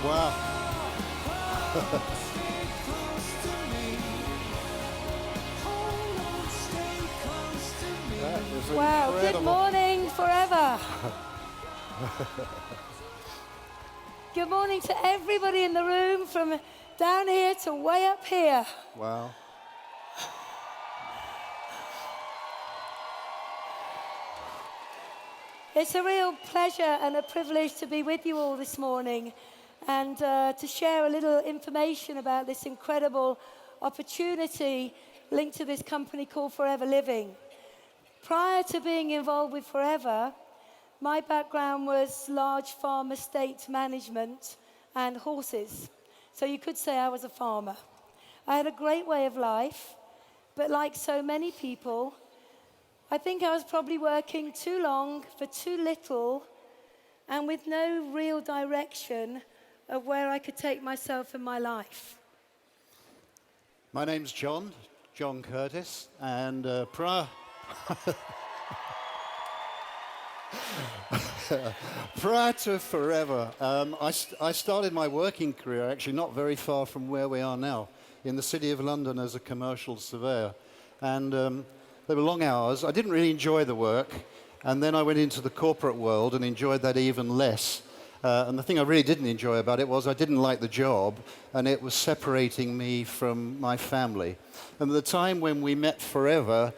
Wow. That is Wow, incredible. good morning, forever. Good morning to everybody in the room, from down here to way up here. Wow. It's a real pleasure and a privilege to be with you all this morning and to share a little information about this incredible opportunity linked to this company called Forever Living. Prior to being involved with Forever, my background was large farm estate management and horses. So you could say I was a farmer. I had a great way of life, but like so many people, I think I was probably working too long for too little and with no real direction of where I could take myself in my life. My name's John Curtis, and prior to Forever, I started my working career actually not very far from where we are now, in the City of London as a commercial surveyor. And they were long hours. I didn't really enjoy the work, and then I went into the corporate world and enjoyed that even less. And the thing I really didn't enjoy about it was I didn't like the job, and it was separating me from my family. And at the time when we met Forever,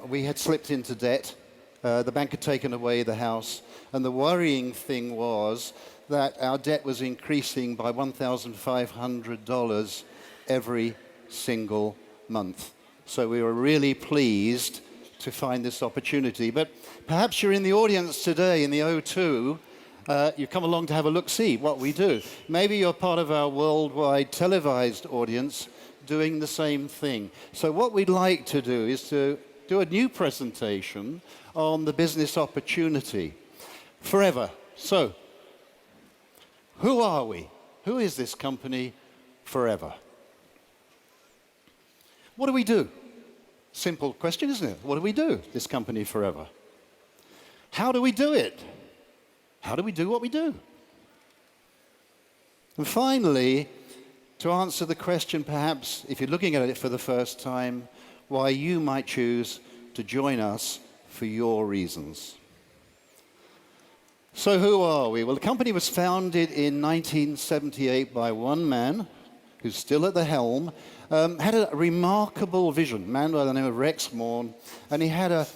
we had slipped into debt. The bank had taken away the house, and the worrying thing was that our debt was increasing by $1,500 every single month. So we were really pleased to find this opportunity. But perhaps you're in the audience today in the O2. You come along to have a look-see what we do. Maybe you're part of our worldwide televised audience doing the same thing. So what we'd like to do is to do a new presentation on the business opportunity. Forever. So, who are we? Who is this company, Forever? What do we do? Simple question, isn't it? What do we do, this company, Forever? How do we do it? How do we do what we do? And finally, to answer the question, perhaps, if you're looking at it for the first time, why you might choose to join us for your reasons. So who are we? Well, the company was founded in 1978 by one man, who's still at the helm, had a remarkable vision, a man by the name of Rex Morn, and he had a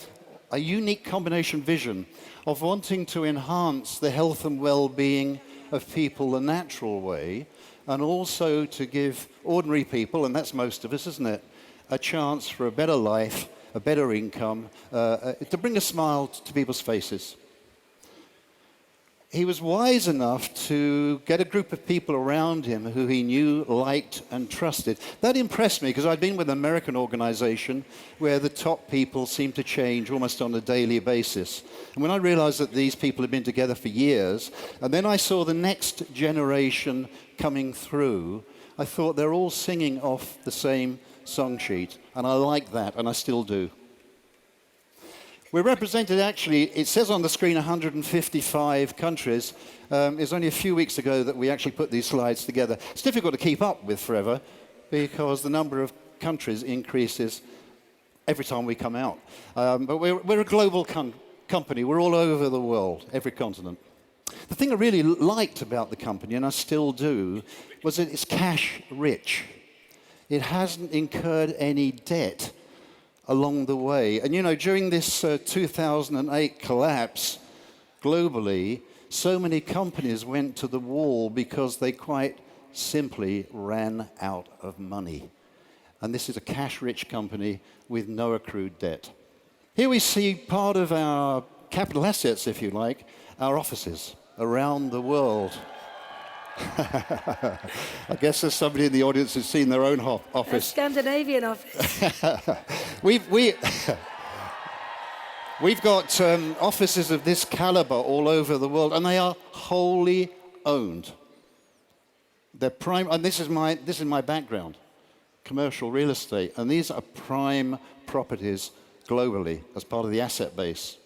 unique combination vision of wanting to enhance the health and well-being of people the natural way, and also to give ordinary people, and that's most of us, isn't it, a chance for a better life, a better income, to bring a smile to people's faces. He was wise enough to get a group of people around him who he knew, liked, and trusted. That impressed me because I'd been with an American organization where the top people seemed to change almost on a daily basis. And when I realized that these people had been together for years, and then I saw the next generation coming through, I thought they're all singing off the same song sheet. And I like that, and I still do. We're represented, actually, it says on the screen 155 countries. It's only a few weeks ago that we actually put these slides together. It's difficult to keep up with Forever because the number of countries increases every time we come out. But we're a global company. We're all over the world, every continent. The thing I really liked about the company, and I still do, was that it's cash rich. It hasn't incurred any debt along the way. And you know, during this 2008 collapse globally, so many companies went to the wall because they quite simply ran out of money. And this is a cash-rich company with no accrued debt. Here we see part of our capital assets, if you like, our offices around the world. I guess there's somebody in the audience who's seen their own office. A Scandinavian office. We've got offices of this caliber all over the world, and they are wholly owned. They're prime, and this is my background, commercial real estate, and these are prime properties globally as part of the asset base.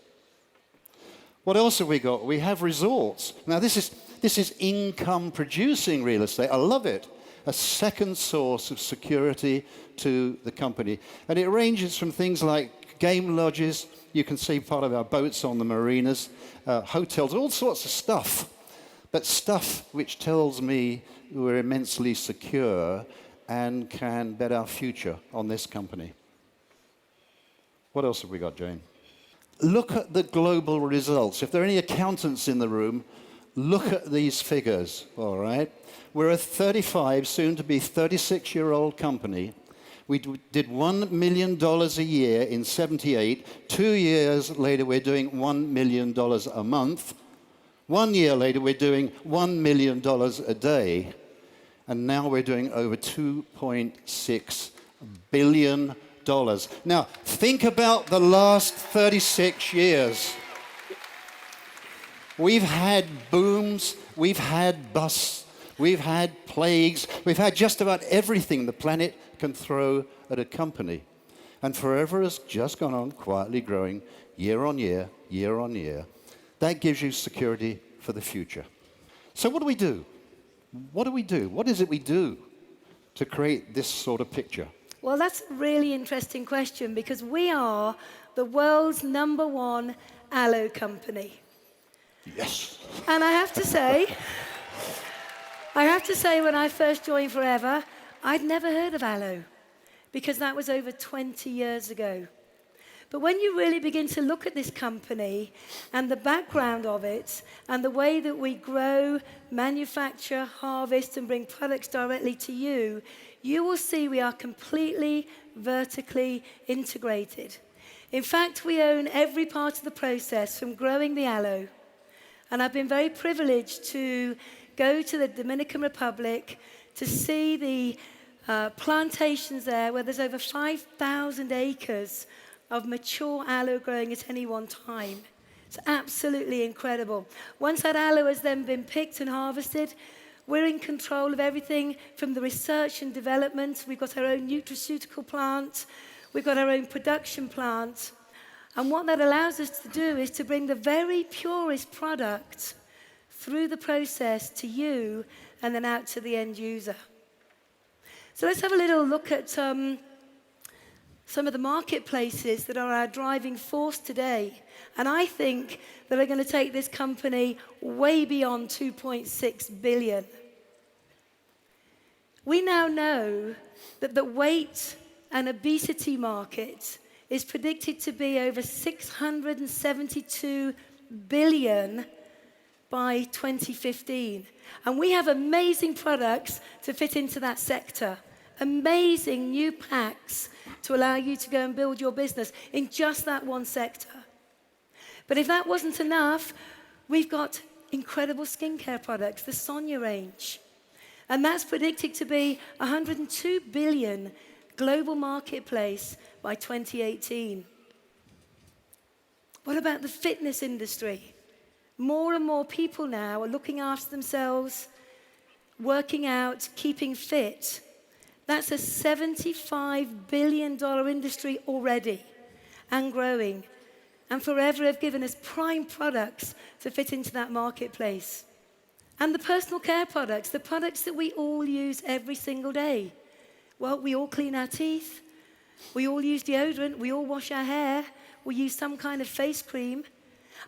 What else have we got? We have resorts. Now this This is income-producing real estate. I love it. A second source of security to the company. And it ranges from things like game lodges. You can see part of our boats on the marinas, hotels, all sorts of stuff. But stuff which tells me we're immensely secure and can bet our future on this company. What else have we got, Jayne? Look at the global results. If there are any accountants in the room, look at these figures, all right? We're a 35, soon to be 36-year-old company. We did $1 million a year in 78. 2 years later, we're doing $1 million a month. 1 year later, we're doing $1 million a day. And now we're doing over $2.6 billion. Now, think about the last 36 years. We've had booms, we've had busts, we've had plagues, we've had just about everything the planet can throw at a company. And Forever has just gone on quietly growing year on year, year on year. That gives you security for the future. So what do we do? What do we do? What is it we do to create this sort of picture? Well, that's a really interesting question because we are the world's #1 aloe company. Yes. And I have to say when I first joined Forever, I'd never heard of aloe because that was over 20 years ago. But when you really begin to look at this company and the background of it and the way that we grow, manufacture, harvest, and bring products directly to you, you will see we are completely vertically integrated. In fact, we own every part of the process from growing the aloe. And I've been very privileged to go to the Dominican Republic to see the plantations there where there's over 5,000 acres of mature aloe growing at any one time. It's absolutely incredible. Once that aloe has then been picked and harvested, we're in control of everything from the research and development. We've got our own nutraceutical plant. We've got our own production plant. And what that allows us to do is to bring the very purest product through the process to you and then out to the end user. So let's have a little look at some of the marketplaces that are our driving force today. And I think that are going to take this company way beyond 2.6 billion. We now know that the weight and obesity market is predicted to be over 672 billion by 2015. And we have amazing products to fit into that sector. Amazing new packs to allow you to go and build your business in just that one sector. But if that wasn't enough, we've got incredible skincare products, the Sonia range. And that's predicted to be 102 billion global marketplace by 2018. What about the fitness industry? More and more people now are looking after themselves, working out, keeping fit. That's a $75 billion industry already and growing. And Forever have given us prime products to fit into that marketplace. And the personal care products, the products that we all use every single day. Well, we all clean our teeth. We all use deodorant. We all wash our hair. We use some kind of face cream.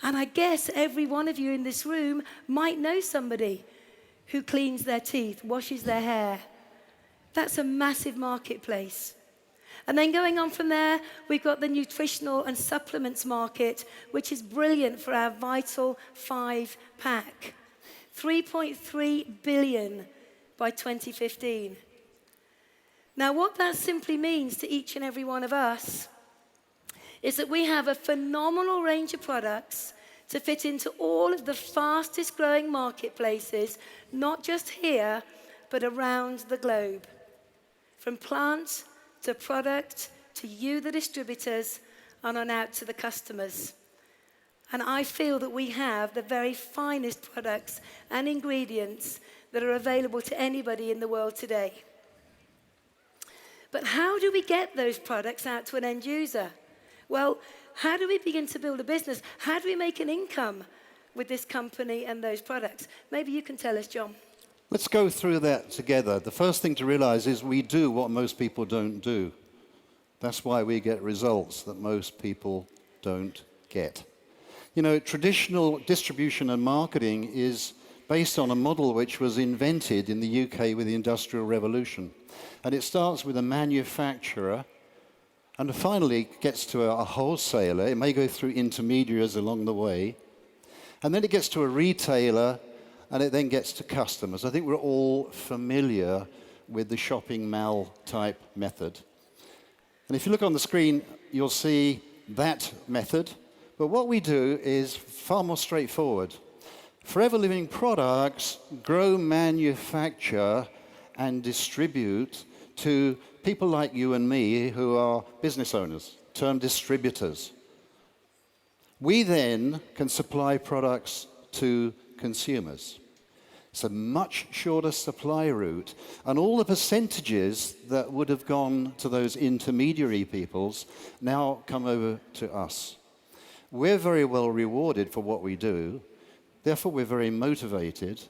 And I guess every one of you in this room might know somebody who cleans their teeth, washes their hair. That's a massive marketplace. And then going on from there, we've got the nutritional and supplements market, which is brilliant for our Vital 5 pack. 3.3 billion by 2015. Now, what that simply means to each and every one of us is that we have a phenomenal range of products to fit into all of the fastest growing marketplaces, not just here, but around the globe. From plant to product to you, the distributors, and on out to the customers. And I feel that we have the very finest products and ingredients that are available to anybody in the world today. But how do we get those products out to an end user? Well, how do we begin to build a business? How do we make an income with this company and those products. Maybe you can tell us, John. Let's go through that together. The first thing to realize is we do what most people don't do. That's why we get results that most people don't get. You know, traditional distribution and marketing is based on a model which was invented in the UK with the Industrial Revolution. And it starts with a manufacturer and finally gets to a wholesaler. It may go through intermediaries along the way. And then it gets to a retailer, and it then gets to customers. I think we're all familiar with the shopping mall type method. And if you look on the screen, you'll see that method. But what we do is far more straightforward. Forever Living products grow, manufacture, and distribute to people like you and me who are business owners, term distributors. We then can supply products to consumers. It's a much shorter supply route, and all the percentages that would have gone to those intermediary peoples now come over to us. We're very well rewarded for what we do, therefore we're very motivated,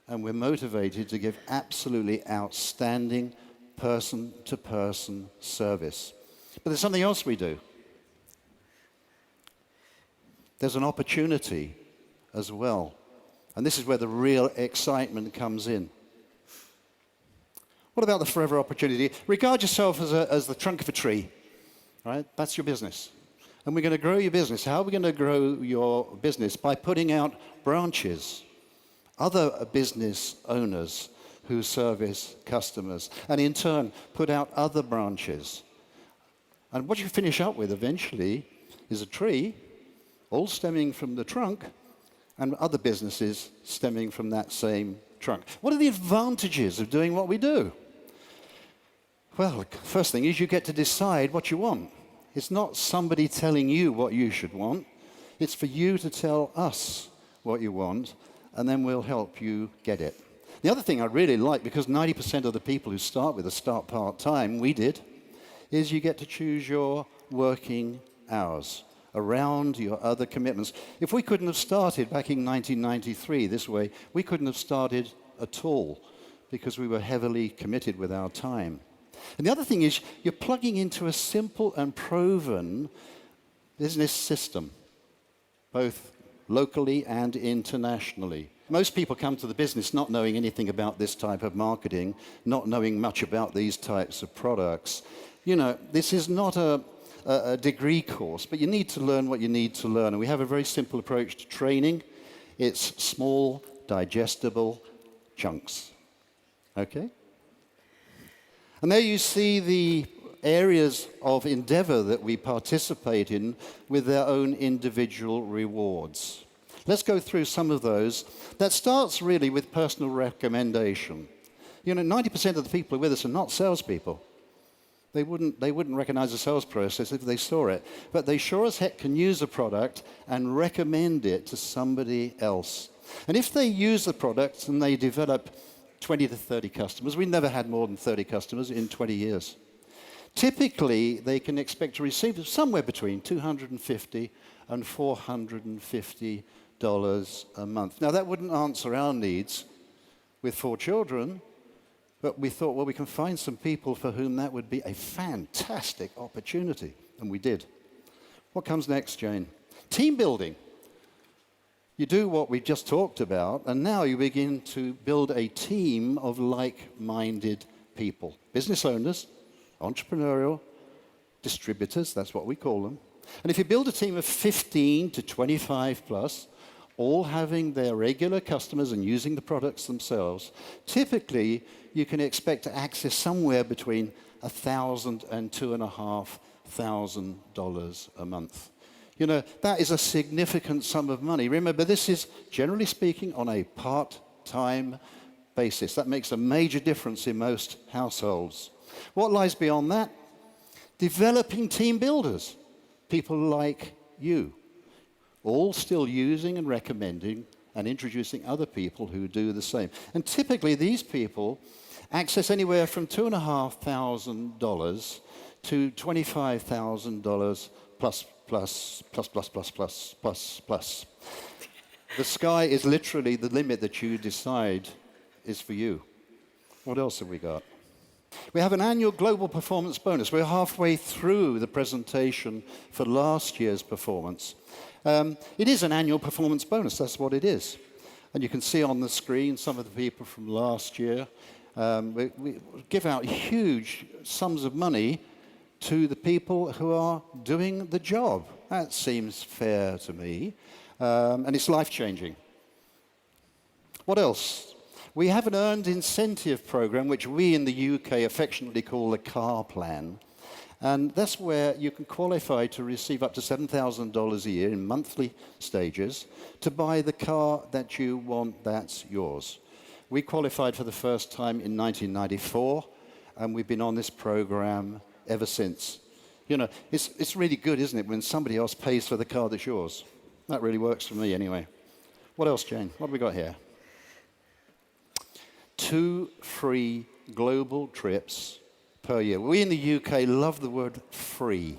and we're motivated to give absolutely outstanding person-to-person service. But there's something else we do. There's an opportunity as well. And this is where the real excitement comes in. What about the forever opportunity? Regard yourself as the trunk of a tree, right? That's your business. And we're going to grow your business. How are we going to grow your business? By putting out branches, other business owners who service customers, and in turn put out other branches. And what you finish up with eventually is a tree, all stemming from the trunk, and other businesses stemming from that same trunk. What are the advantages of doing what we do? Well, first thing is you get to decide what you want. It's not somebody telling you what you should want. It's for you to tell us what you want, and then we'll help you get it. The other thing I really like, because 90% of the people who start with us start part-time, we did, is you get to choose your working hours around your other commitments. If we couldn't have started back in 1993 this way, we couldn't have started at all because we were heavily committed with our time. And the other thing is you're plugging into a simple and proven business system, both locally and internationally. Most people come to the business not knowing anything about this type of marketing, not knowing much about these types of products. You know, this is not a degree course, but you need to learn what you need to learn. And we have a very simple approach to training. It's small, digestible chunks. Okay? And there you see the areas of endeavor that we participate in with their own individual rewards. Let's go through some of those. That starts really with personal recommendation. You know, 90% of the people who are with us are not salespeople. They wouldn't recognize the sales process if they saw it. But they sure as heck can use a product and recommend it to somebody else. And if they use the product and they develop 20 to 30 customers, we never had more than 30 customers in 20 years. Typically, they can expect to receive somewhere between $250 and $450 a month. Now, that wouldn't answer our needs with 4 children, but we thought, well, we can find some people for whom that would be a fantastic opportunity, and we did. What comes next, Jane? Team building. You do what we just talked about, and now you begin to build a team of like-minded people. Business owners, entrepreneurial, distributors, that's what we call them. And if you build a team of 15 to 25 plus, all having their regular customers and using the products themselves, typically you can expect to access somewhere between $1,000 and $2,500 a month. You know, that is a significant sum of money. Remember, this is, generally speaking, on a part-time basis. That makes a major difference in most households. What lies beyond that? Developing team builders, people like you, all still using and recommending and introducing other people who do the same. And typically, these people access anywhere from $2,500 to $25,000 plus. The sky is literally the limit that you decide is for you. What else have we got? We have an annual global performance bonus. We're halfway through the presentation for last year's performance. It is an annual performance bonus, that's what it is. And you can see on the screen some of the people from last year. We give out huge sums of money to the people who are doing the job. That seems fair to me. And it's life-changing. What else? We have an earned incentive program, which we in the UK affectionately call the car plan. And that's where you can qualify to receive up to $7,000 a year in monthly stages to buy the car that you want that's yours. We qualified for the first time in 1994, and we've been on this program ever since. You know, it's really good, isn't it, when somebody else pays for the car that's yours? That really works for me anyway. What else, Jane? What have we got here? 2 free global trips per year. We in the UK love the word free.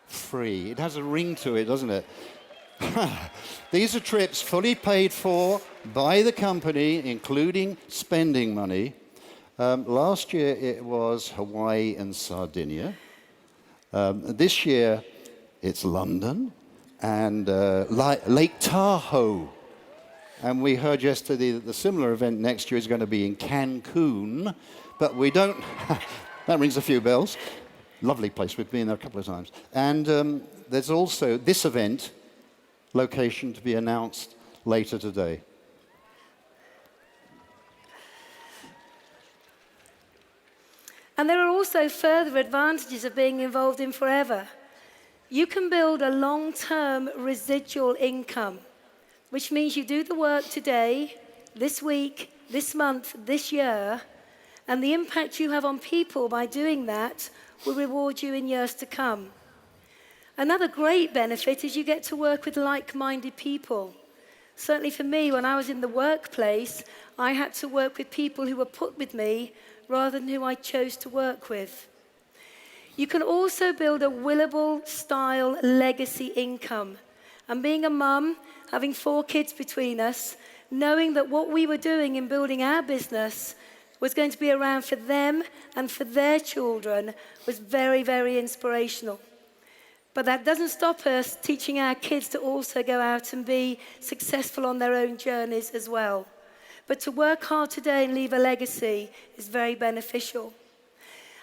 Free. It has a ring to it, doesn't it? These are trips fully paid for by the company, including spending money. Last year it was Hawaii and Sardinia. This year it's London and Lake Tahoe. And we heard yesterday that the similar event next year is going to be in Cancun, but we don't, that rings a few bells. Lovely place, we've been there a couple of times. And there's also this event, location to be announced later today. And there are also further advantages of being involved in Forever. You can build a long-term residual income, which means you do the work today, this week, this month, this year, and the impact you have on people by doing that will reward you in years to come. Another great benefit is you get to work with like-minded people. Certainly for me, when I was in the workplace, I had to work with people who were put with me rather than who I chose to work with. You can also build a Willable-style legacy income. And being a mum, having 4 kids between us, knowing that what we were doing in building our business was going to be around for them and for their children was very, very inspirational. But that doesn't stop us teaching our kids to also go out and be successful on their own journeys as well. But to work hard today and leave a legacy is very beneficial.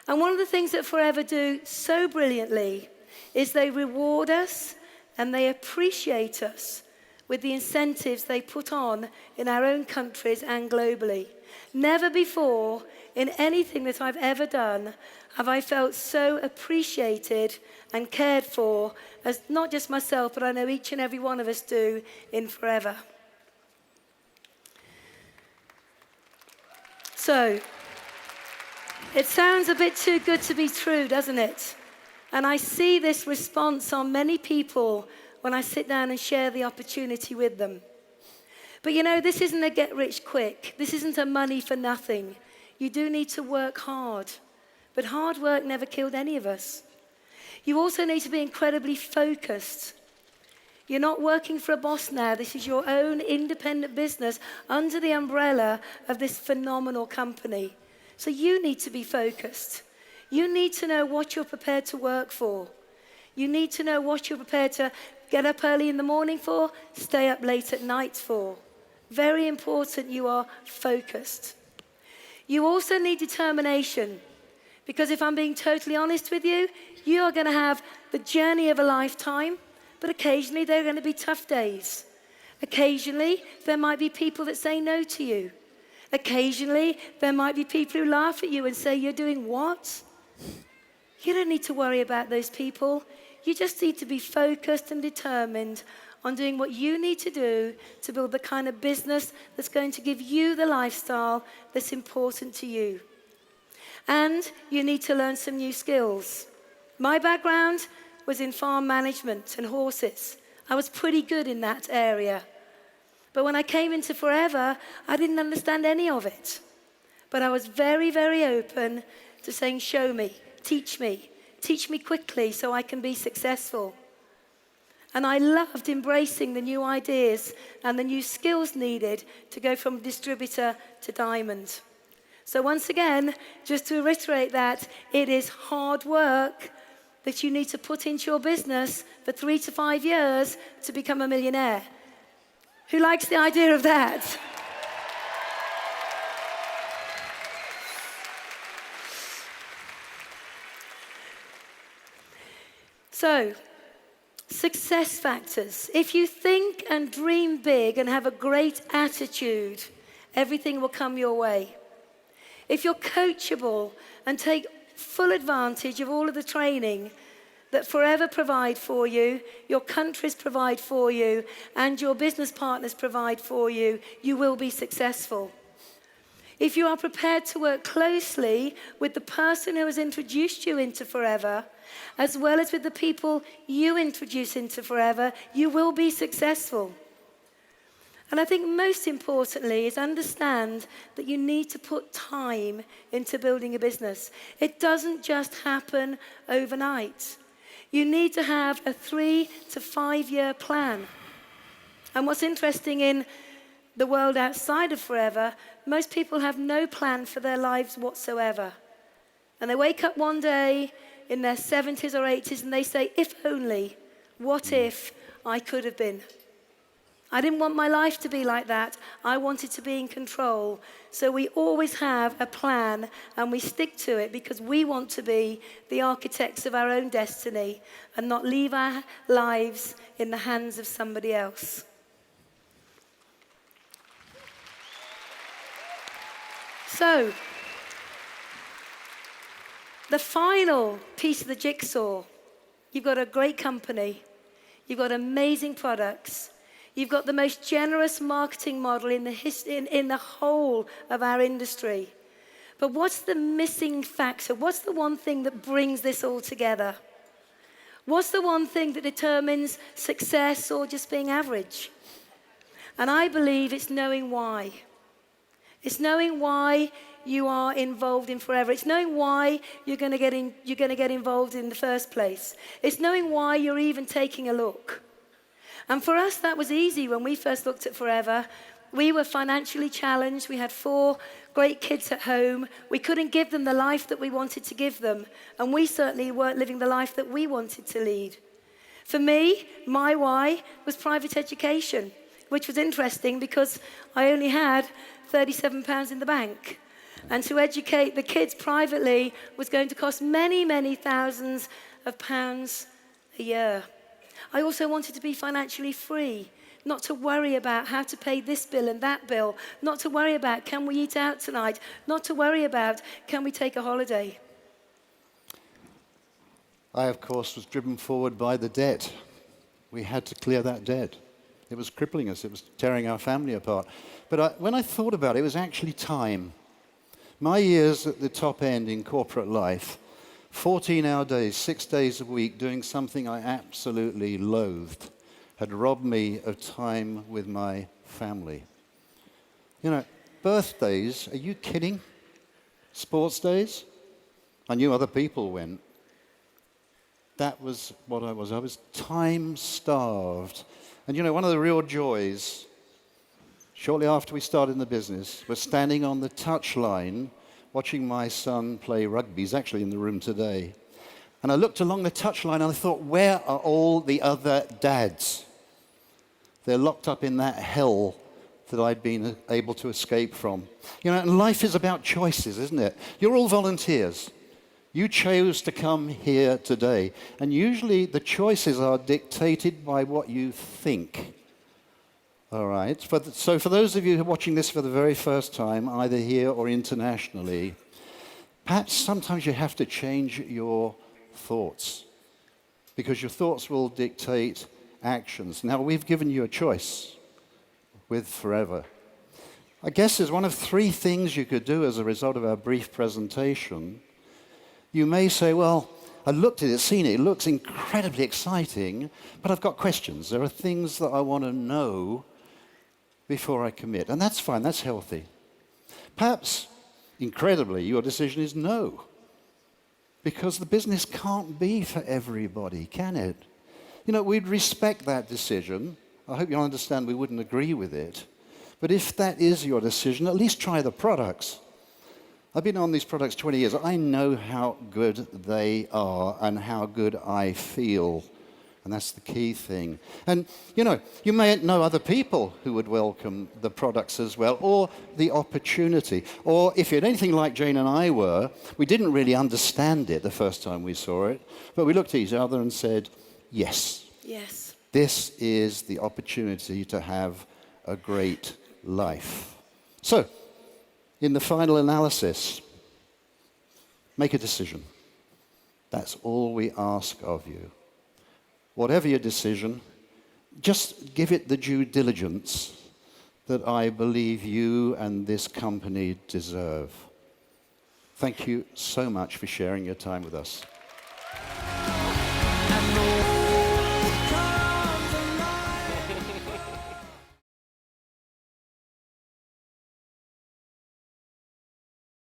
And one of the things that Forever do so brilliantly is they reward us and they appreciate us with the incentives they put on in our own countries and globally. Never before in anything that I've ever done have I felt so appreciated and cared for as not just myself, but I know each and every one of us do in Forever. So, it sounds a bit too good to be true, doesn't it? And I see this response on many people when I sit down and share the opportunity with them. But you know, this isn't a get rich quick. This isn't a money for nothing. You do need to work hard. But hard work never killed any of us. You also need to be incredibly focused. You're not working for a boss now. This is your own independent business under the umbrella of this phenomenal company. So you need to be focused. You need to know what you're prepared to work for. You need to know what you're prepared to get up early in the morning for, stay up late at night for. Very important you are focused. You also need determination. Because if I'm being totally honest with you, you are going to have the journey of a lifetime, but occasionally there are going to be tough days. Occasionally, there might be people that say no to you. Occasionally, there might be people who laugh at you and say, "You're doing what?" You don't need to worry about those people. You just need to be focused and determined on doing what you need to do to build the kind of business that's going to give you the lifestyle that's important to you. And you need to learn some new skills. My background was in farm management and horses. I was pretty good in that area. But when I came into Forever, I didn't understand any of it. But I was very, very open to saying, show me, teach me quickly so I can be successful. And I loved embracing the new ideas and the new skills needed to go from distributor to diamond. So once again, just to reiterate that, it is hard work that you need to put into your business for 3 to 5 years to become a millionaire. Who likes the idea of that? So, success factors. If you think and dream big and have a great attitude, everything will come your way. If you're coachable and take full advantage of all of the training that Forever provide for you, your countries provide for you, and your business partners provide for you, you will be successful. If you are prepared to work closely with the person who has introduced you into Forever, as well as with the people you introduce into Forever, you will be successful. And I think most importantly is understand that you need to put time into building a business. It doesn't just happen overnight. You need to have a 3 to 5 year plan. And what's interesting in the world outside of Forever, most people have no plan for their lives whatsoever. And they wake up one day in their 70s or 80s and they say, if only, what if I could have been? I didn't want my life to be like that. I wanted to be in control. So we always have a plan and we stick to it because we want to be the architects of our own destiny and not leave our lives in the hands of somebody else. So, the final piece of the jigsaw, you've got a great company, you've got amazing products, you've got the most generous marketing model in the whole of our industry. But what's the missing factor? What's the one thing that brings this all together? What's the one thing that determines success or just being average? And I believe it's knowing why. It's knowing why you are involved in Forever. It's knowing why you're going to get involved in the first place. It's knowing why you're even taking a look. And for us, that was easy when we first looked at Forever. We were financially challenged. We had 4 great kids at home. We couldn't give them the life that we wanted to give them. And we certainly weren't living the life that we wanted to lead. For me, my why was private education, which was interesting because I only had £37 in the bank. And to educate the kids privately was going to cost many, many thousands of pounds a year. I also wanted to be financially free, not to worry about how to pay this bill and that bill, not to worry about can we eat out tonight, not to worry about can we take a holiday. I, of course, was driven forward by the debt. We had to clear that debt. It was crippling us. It was tearing our family apart. But when I thought about it, it was actually time. My years at the top end in corporate life, 14-hour days, 6 days a week, doing something I absolutely loathed, had robbed me of time with my family. You know, birthdays, are you kidding? Sports days? I knew other people went. That was what I was. I was time-starved. And you know, one of the real joys, shortly after we started in the business, was standing on the touchline watching my son play rugby. He's actually in the room today. And I looked along the touchline and I thought, where are all the other dads? They're locked up in that hell that I'd been able to escape from. You know, and life is about choices, isn't it? You're all volunteers. You chose to come here today. And usually the choices are dictated by what you think. All right. So for those of you who are watching this for the very first time, either here or internationally, perhaps sometimes you have to change your thoughts because your thoughts will dictate actions. Now, we've given you a choice with Forever. I guess there's one of 3 things you could do as a result of our brief presentation. You may say, well, I looked at it, seen it, it looks incredibly exciting, but I've got questions. There are things that I want to know before I commit. And that's fine, that's healthy. Perhaps, incredibly, your decision is no. Because the business can't be for everybody, can it? You know, we'd respect that decision. I hope you'll understand we wouldn't agree with it. But if that is your decision, at least try the products. I've been on these products 20 years. I know how good they are and how good I feel. And that's the key thing. And, you know, you may know other people who would welcome the products as well, or the opportunity. Or if you're anything like Jayne and I were, we didn't really understand it the first time we saw it, but we looked at each other and said, yes. Yes. This is the opportunity to have a great life. So, in the final analysis, make a decision. That's all we ask of you. Whatever your decision, just give it the due diligence that I believe you and this company deserve. Thank you so much for sharing your time with us.